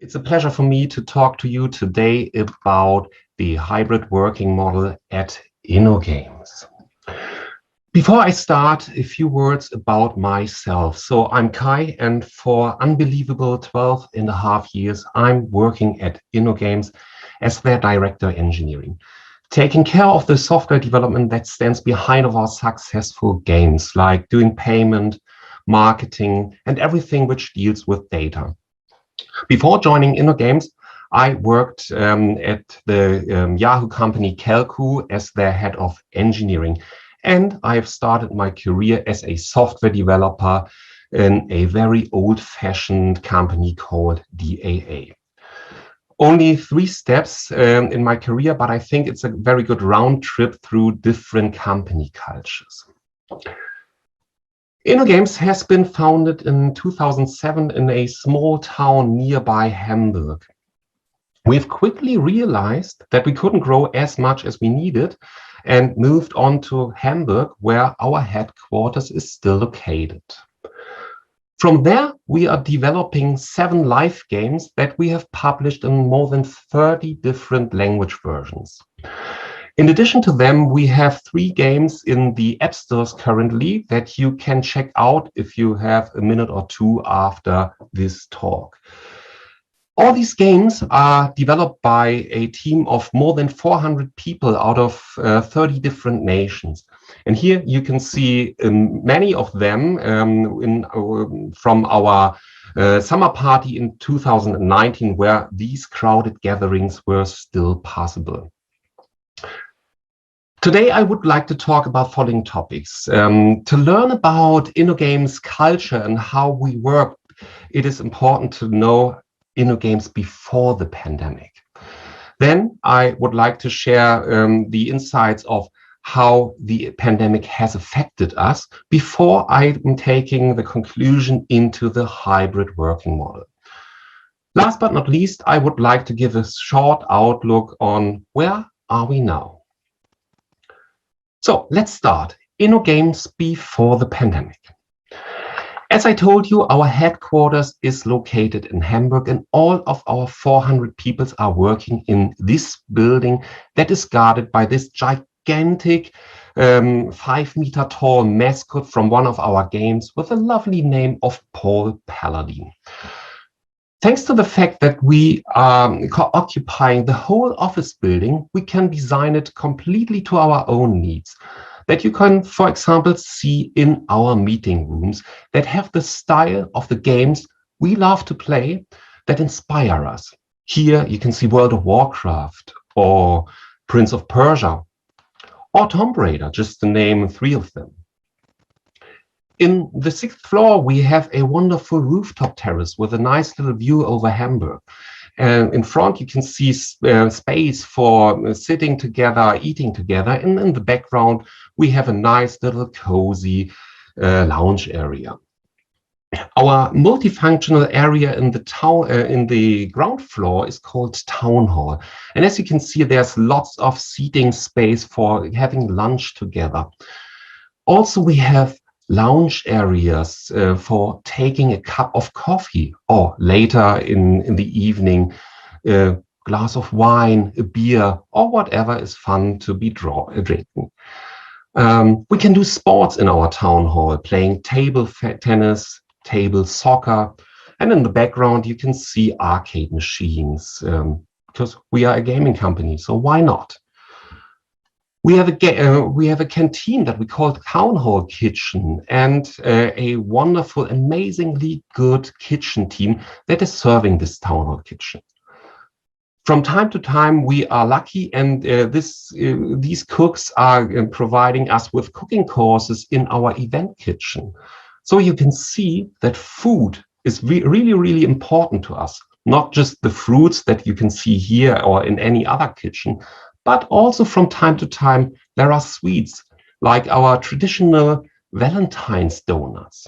It's a pleasure for me to talk to you today about the hybrid working model at InnoGames. Before I start, a few words about myself. So I'm Kai, and for unbelievable 12.5 years, I'm working at InnoGames as their director engineering, taking care of the software development that stands behind of our successful games, like doing payment, marketing, and everything which deals with data. Before joining InnoGames, I worked at the Yahoo company Kelku as their head of engineering. And I've started my career as a software developer in a very old-fashioned company called DAA. Only 3 steps in my career, but I think it's a very good round trip through different company cultures. InnoGames has been founded in 2007 in a small town nearby Hamburg. We've quickly realized that we couldn't grow as much as we needed and moved on to Hamburg, where our headquarters is still located. From there, we are developing 7 live games that we have published in more than 30 different language versions. In addition to them, we have 3 games in the app stores currently that you can check out if you have a minute or 2 after this talk. All these games are developed by a team of more than 400 people out of 30 different nations. And here you can see many of them from our summer party in 2019, where these crowded gatherings were still possible. Today, I would like to talk about following topics. To learn about InnoGames culture and how we work, it is important to know InnoGames before the pandemic. Then I would like to share the insights of how the pandemic has affected us before I'm taking the conclusion into the hybrid working model. Last but not least, I would like to give a short outlook on where are we now. So let's start. InnoGames before the pandemic. As I told you, our headquarters is located in Hamburg, and all of our 400 people are working in this building that is guarded by this gigantic 5-meter tall mascot from one of our games with a lovely name of Paul Paladin. Thanks to the fact that we are occupying the whole office building, we can design it completely to our own needs. That you can, for example, see in our meeting rooms that have the style of the games we love to play that inspire us. Here you can see World of Warcraft or Prince of Persia or Tomb Raider, just to name 3 of them. In the 6th floor, we have a wonderful rooftop terrace with a nice little view over Hamburg. And in front, you can see space for sitting together, eating together. And in the background, we have a nice little cozy lounge area. Our multifunctional area in the ground floor is called Town Hall. And as you can see, there's lots of seating space for having lunch together. Also, we have lounge areas for taking a cup of coffee, or later in the evening, a glass of wine, a beer, or whatever is fun to be drinking. We can do sports in our town hall, playing table tennis, table soccer, and in the background you can see arcade machines, because we are a gaming company, so why not? We have a canteen that we call Town Hall Kitchen, and a wonderful, amazingly good kitchen team that is serving this Town Hall Kitchen. From time to time, we are lucky, and these cooks are providing us with cooking courses in our event kitchen. So you can see that food is really, really important to us, not just the fruits that you can see here or in any other kitchen, but also from time to time, there are sweets like our traditional Valentine's donuts.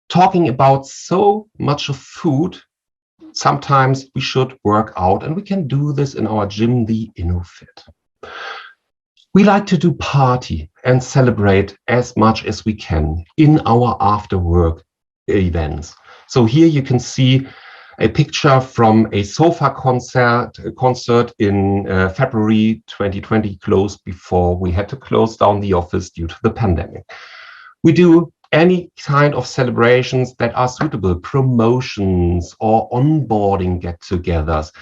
Talking about so much of food, sometimes we should work out, and we can do this in our gym, the InnoFit. We like to do party and celebrate as much as we can in our after work events. So here you can see a picture from a sofa concert in February 2020, closed before we had to close down the office due to the pandemic. We do any kind of celebrations that are suitable, promotions or onboarding get-togethers.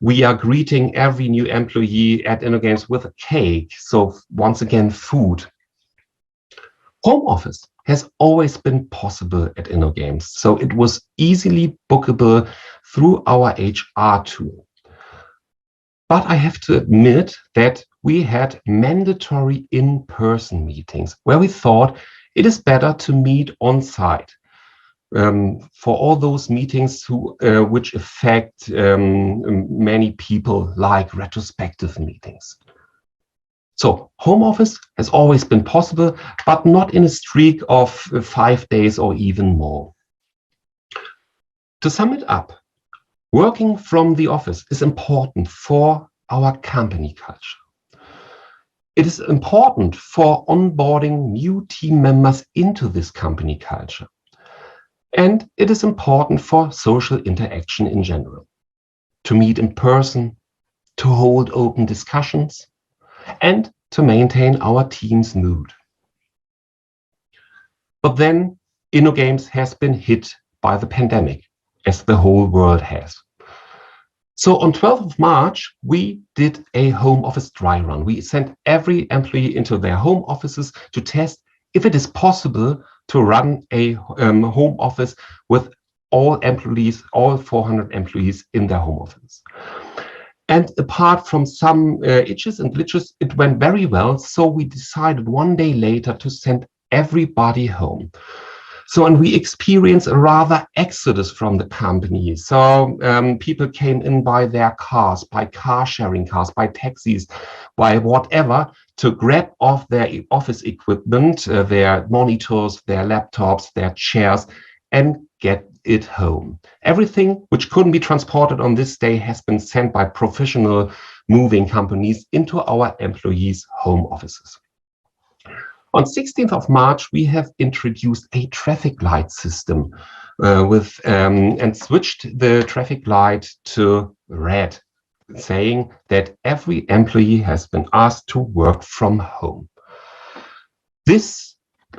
We are greeting every new employee at InnoGames with a cake. So once again, food. Home office has always been possible at InnoGames, so it was easily bookable through our HR tool. But I have to admit that we had mandatory in-person meetings where we thought it is better to meet on site. For all those meetings which affect many people, like retrospective meetings. So home office has always been possible, but not in a streak of 5 days or even more. To sum it up, working from the office is important for our company culture. It is important for onboarding new team members into this company culture. And it is important for social interaction in general. To meet in person, to hold open discussions, and to maintain our team's mood. But then InnoGames has been hit by the pandemic, as the whole world has. So on 12th of March, we did a home office dry run. We sent every employee into their home offices to test if it is possible to run a home office with all employees, all 400 employees in their home office. And apart from some itches and glitches, it went very well. So we decided one day later to send everybody home. So, and we experienced a rather exodus from the company. So people came in by their cars, by car sharing cars, by taxis, by whatever, to grab off their office equipment, their monitors, their laptops, their chairs, and get it home. Everything which couldn't be transported on this day has been sent by professional moving companies into our employees' home offices. On 16th of March, we have introduced a traffic light system and switched the traffic light to red, saying that every employee has been asked to work from home. This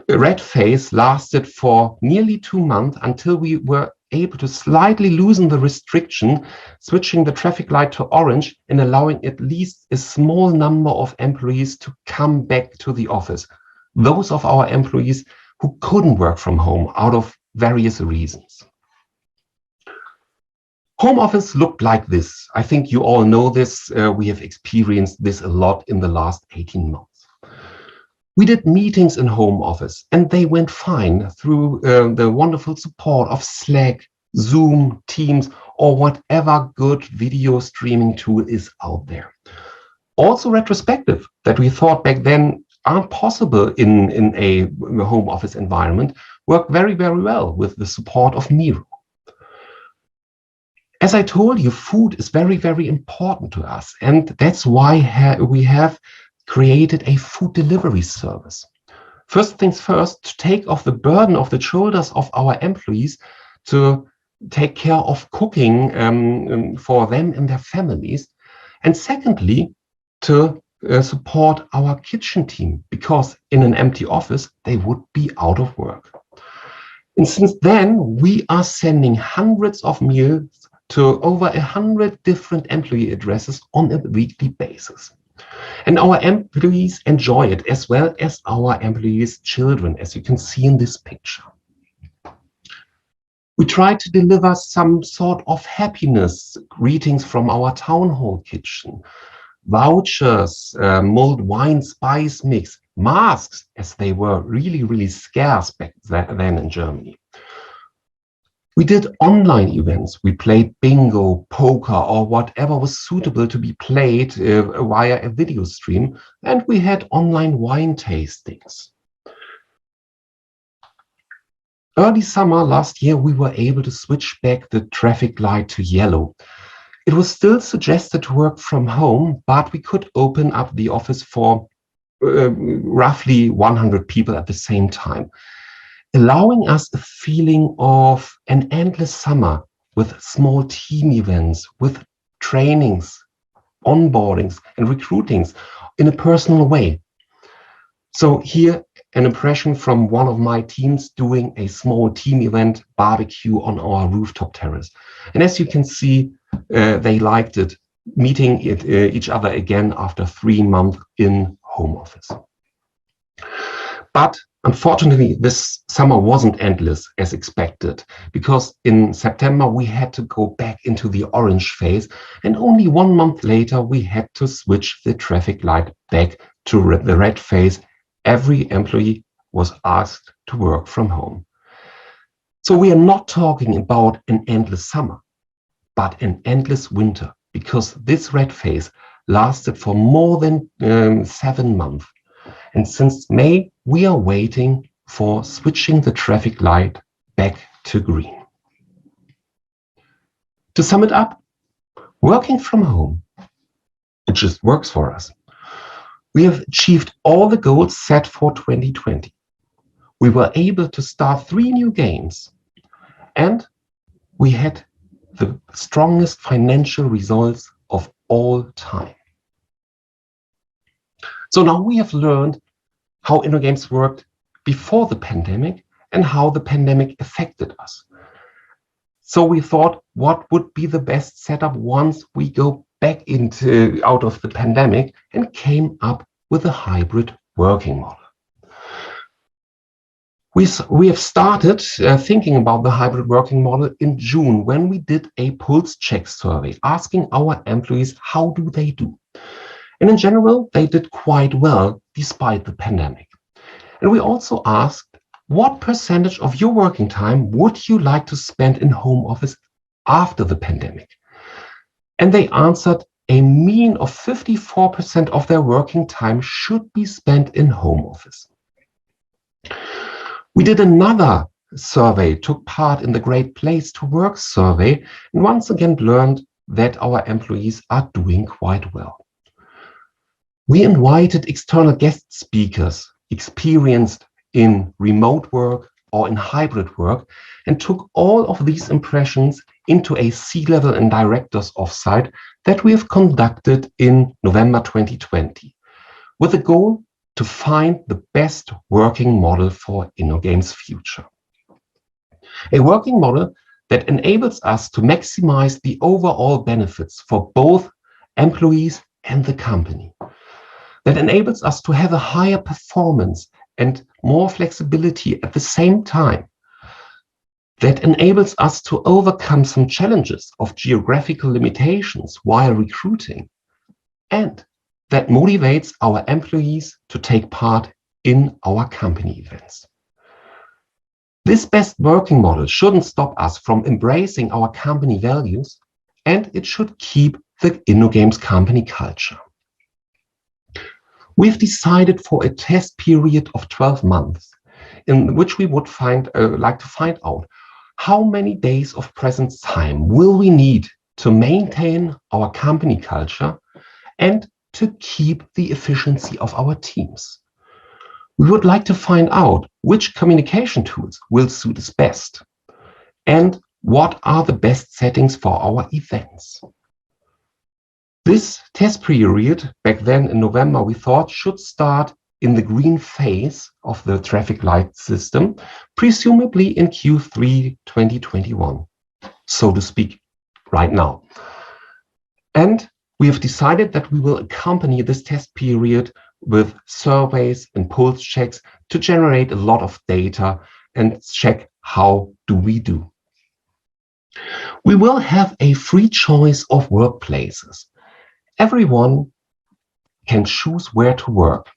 red phase lasted for nearly 2 months until we were able to slightly loosen the restriction, switching the traffic light to orange and allowing at least a small number of employees to come back to the office. Those of our employees who couldn't work from home out of various reasons. Home office looked like this. I think you all know this. We have experienced this a lot in the last 18 months. We did meetings in home office and they went fine through the wonderful support of Slack, Zoom, Teams, or whatever good video streaming tool is out there. Also retrospective that we thought back then aren't possible in a home office environment work very, very well with the support of Miro. As I told you, food is very, very important to us. And that's why we have created a food delivery service. First things first, to take off the burden of the shoulders of our employees to take care of cooking for them and their families. And secondly, to support our kitchen team, because in an empty office, they would be out of work. And since then, we are sending hundreds of meals to over 100 different employee addresses on a weekly basis. And our employees enjoy it, as well as our employees' children, as you can see in this picture. We try to deliver some sort of happiness, greetings from our town hall kitchen, vouchers, mulled wine spice mix, masks, as they were really, really scarce back then in Germany. We did online events. We played bingo, poker, or whatever was suitable to be played via a video stream. And we had online wine tastings. Early summer last year, we were able to switch back the traffic light to yellow. It was still suggested to work from home, but we could open up the office for roughly 100 people at the same time, allowing us a feeling of an endless summer with small team events, with trainings, onboardings, and recruitings in a personal way. So here, an impression from one of my teams doing a small team event barbecue on our rooftop terrace. And as you can see, they liked it, meeting each other again after 3 months in home office. But unfortunately, this summer wasn't endless as expected, because in September we had to go back into the orange phase, and only 1 month later we had to switch the traffic light back to the red phase. Every employee was asked to work from home. So we are not talking about an endless summer, but an endless winter, because this red phase lasted for more than 7 months. And since May, we are waiting for switching the traffic light back to green. To sum it up, working from home, it just works for us. We have achieved all the goals set for 2020. We were able to start 3 new games, and we had the strongest financial results of all time. So now we have learned how InnoGames worked before the pandemic and how the pandemic affected us. So we thought, what would be the best setup once we go back out of the pandemic, and came up with a hybrid working model. We have started thinking about the hybrid working model in June, when we did a pulse check survey asking our employees how do they do. And in general, they did quite well despite the pandemic. And we also asked, what percentage of your working time would you like to spend in home office after the pandemic? And they answered a mean of 54% of their working time should be spent in home office. We did another survey, took part in the Great Place to Work survey, and once again learned that our employees are doing quite well. We invited external guest speakers experienced in remote work or in hybrid work, and took all of these impressions into a C-level and directors offsite that we have conducted in November 2020, with the goal to find the best working model for InnoGames' future. A working model that enables us to maximize the overall benefits for both employees and the company. That enables us to have a higher performance and more flexibility at the same time. That enables us to overcome some challenges of geographical limitations while recruiting, and that motivates our employees to take part in our company events. This best working model shouldn't stop us from embracing our company values, and it should keep the InnoGames company culture. We've decided for a test period of 12 months, in which we would like to find out how many days of presence time will we need to maintain our company culture and to keep the efficiency of our teams. We would like to find out which communication tools will suit us best, and what are the best settings for our events. This test period, back then in November, we thought should start in the green phase of the traffic light system, presumably in Q3 2021, so to speak, right now. And we have decided that we will accompany this test period with surveys and pulse checks to generate a lot of data and check how do we do. We will have a free choice of workplaces. Everyone can choose where to work.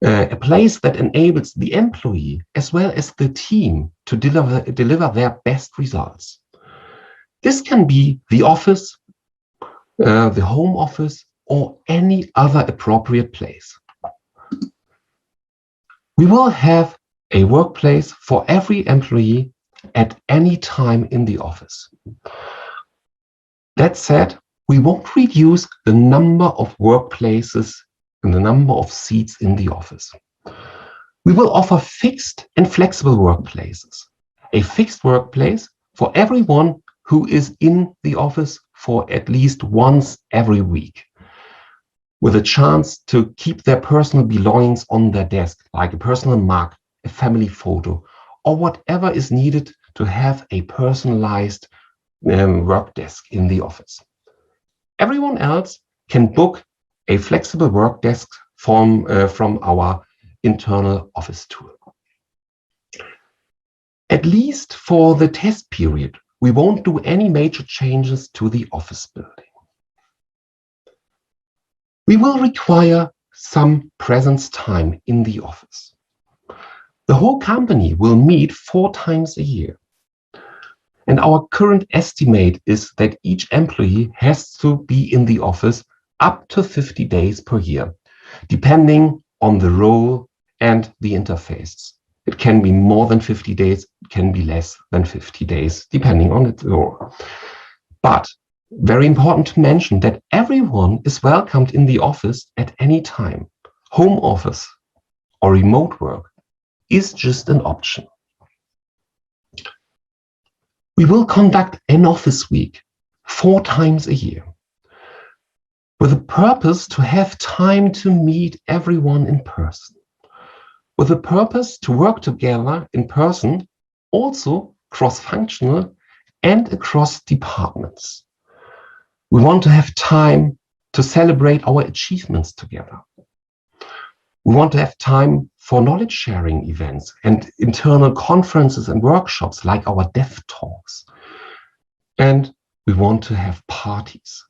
A place that enables the employee as well as the team to deliver their best results. This can be the office, the home office, or any other appropriate place. We will have a workplace for every employee at any time in the office. That said, we won't reduce the number of workplaces and the number of seats in the office. We will offer fixed and flexible workplaces. A fixed workplace for everyone who is in the office for at least once every week, with a chance to keep their personal belongings on their desk, like a personal mug, a family photo, or whatever is needed to have a personalized work desk in the office. Everyone else can book a flexible work desk from our internal office tool. At least for the test period, we won't do any major changes to the office building. We will require some presence time in the office. The whole company will meet 4 times a year. And our current estimate is that each employee has to be in the office up to 50 days per year, depending on the role and the interfaces. It can be more than 50 days, it can be less than 50 days, depending on its role. But very important to mention that everyone is welcomed in the office at any time. Home office or remote work is just an option. We will conduct an office week 4 times a year, with the purpose to have time to meet everyone in person, with the purpose to work together in person, also cross-functional and across departments. We want to have time to celebrate our achievements together. We want to have time for knowledge sharing events and internal conferences and workshops like our dev talks. And we want to have parties.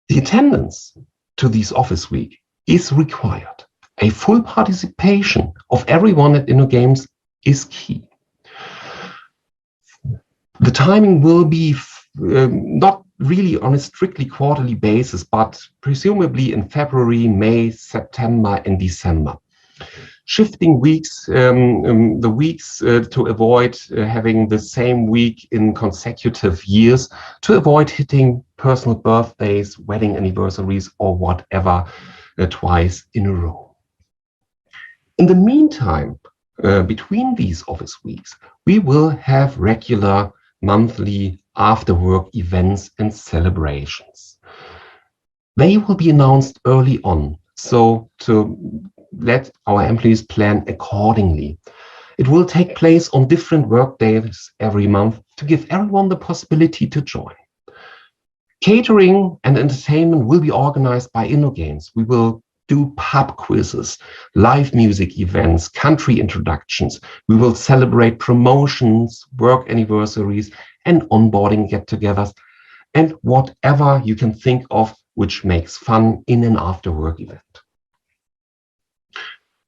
The attendance to this office week is required. A full participation of everyone at InnoGames is key. The timing will be not really on a strictly quarterly basis, but presumably in February, May, September, and December. Shifting weeks, the weeks to avoid having the same week in consecutive years, to avoid hitting personal birthdays, wedding anniversaries, or whatever twice in a row. In the meantime, between these office weeks, we will have regular monthly after-work events and celebrations. They will be announced early on, so to let our employees plan accordingly. It will take place on different work days every month to give everyone the possibility to join. Catering and entertainment will be organized by InnoGames. We will do pub quizzes, live music events, country introductions. We will celebrate promotions, work anniversaries, and onboarding get-togethers, and whatever you can think of which makes fun in an after-work event.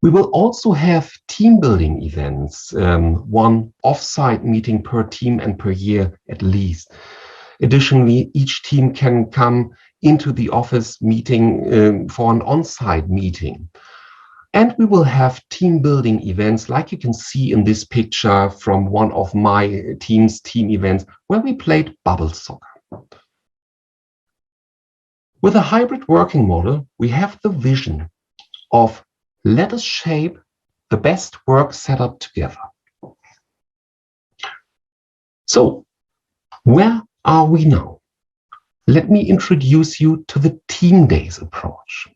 We will also have team building events, one off-site meeting per team and per year at least. Additionally, each team can come into the office meeting for an on-site meeting. And we will have team building events like you can see in this picture from one of my team's team events where we played bubble soccer. With a hybrid working model, we have the vision of let us shape the best work setup together. So, where are we now? Let me introduce you to the team days approach.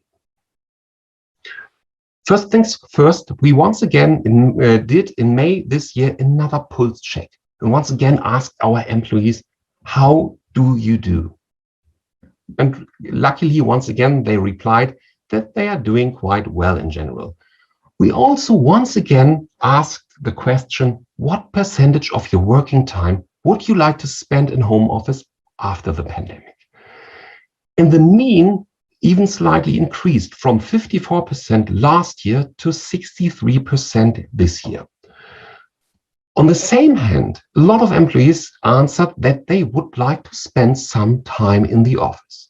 First things first, we once again did in May this year another pulse check and once again asked our employees, how do you do? And luckily, once again, they replied that they are doing quite well in general. We also once again asked the question, what percentage of your working time would you like to spend in home office after the pandemic? And the mean even slightly increased from 54% last year to 63% this year. On the same hand, a lot of employees answered that they would like to spend some time in the office,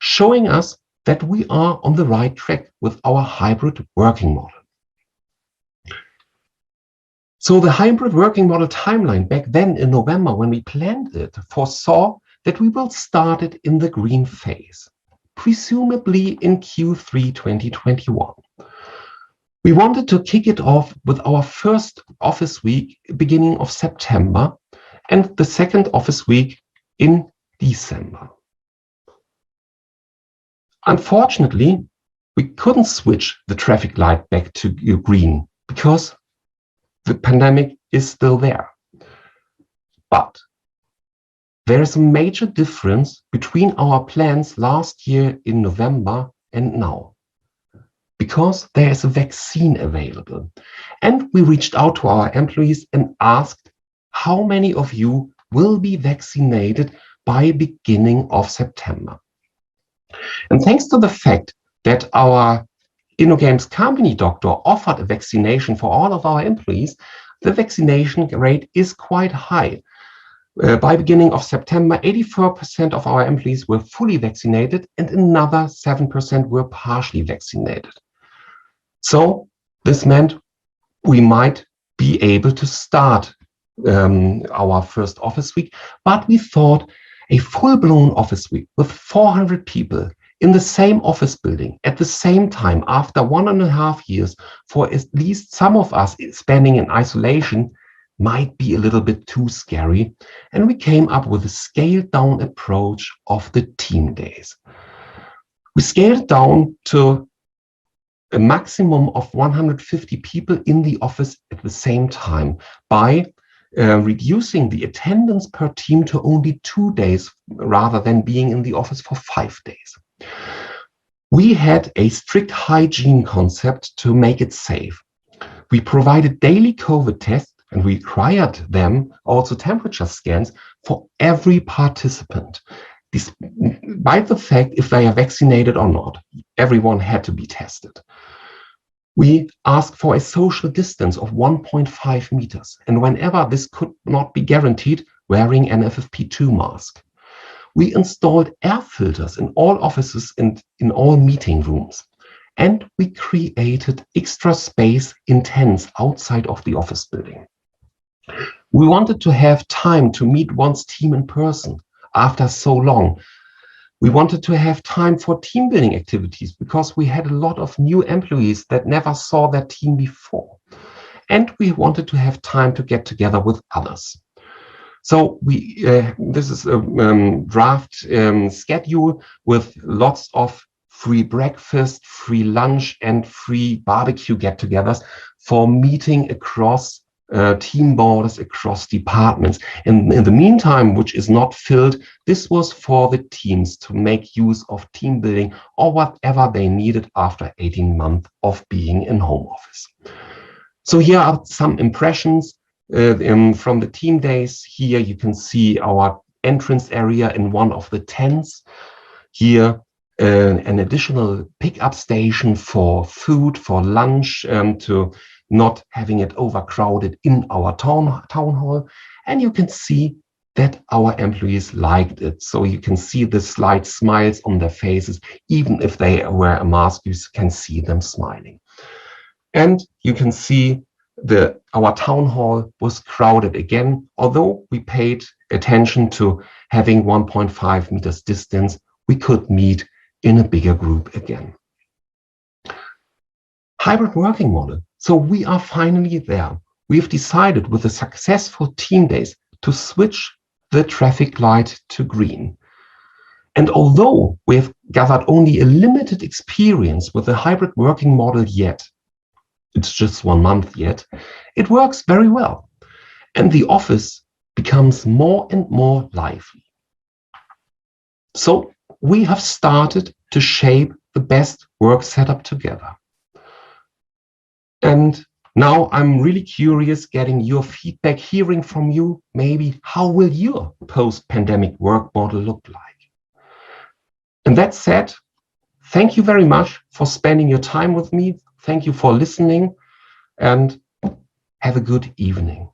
showing us that we are on the right track with our hybrid working model. So the hybrid working model timeline back then in November when we planned it foresaw that we will start it in the green phase, presumably in Q3 2021. We wanted to kick it off with our first office week beginning of September and the second office week in December. Unfortunately, we couldn't switch the traffic light back to green because the pandemic is still there. But there is a major difference between our plans last year in November and now, because there is a vaccine available. And we reached out to our employees and asked, how many of you will be vaccinated by beginning of September? And thanks to the fact that our InnoGames company doctor offered a vaccination for all of our employees, the vaccination rate is quite high. By beginning of September, 84% of our employees were fully vaccinated and another 7% were partially vaccinated. So this meant we might be able to start our first office week, but we thought a full-blown office week with 400 people in the same office building at the same time after 1.5 years for at least some of us spending in isolation might be a little bit too scary, and we came up with a scaled down approach of the team days. We scaled down to a maximum of 150 people in the office at the same time by reducing the attendance per team to only 2 days rather than being in the office for 5 days. We had a strict hygiene concept to make it safe. We provided daily COVID tests and we required them also temperature scans for every participant. Despite the fact if they are vaccinated or not, everyone had to be tested. We asked for a social distance of 1.5 meters, and whenever this could not be guaranteed, wearing an FFP2 mask. We installed air filters in all offices and in all meeting rooms. And we created extra space in tents outside of the office building. We wanted to have time to meet one's team in person after so long. We wanted to have time for team building activities because we had a lot of new employees that never saw their team before. And we wanted to have time to get together with others. So this is a draft schedule with lots of free breakfast, free lunch, and free barbecue get-togethers for meeting across team borders, across departments. And in the meantime, which is not filled, this was for the teams to make use of team building or whatever they needed after 18 months of being in home office. So here are some impressions from the team days. Here you can see our entrance area in one of the tents. Here an additional pickup station for food, for lunch, to not having it overcrowded in our town hall. And you can see that our employees liked it. So you can see the slight smiles on their faces. Even if they wear a mask, you can see them smiling. And you can see our town hall was crowded again. Although we paid attention to having 1.5 meters distance, we could meet in a bigger group again. Hybrid working model. So we are finally there. We've decided with the successful team days to switch the traffic light to green. And although we have gathered only a limited experience with the hybrid working model yet, it's just 1 month yet, it works very well. And the office becomes more and more lively. So we have started to shape the best work setup together. And now I'm really curious getting your feedback, hearing from you, maybe how will your post-pandemic work model look like? And that said, thank you very much for spending your time with me. Thank you for listening and have a good evening.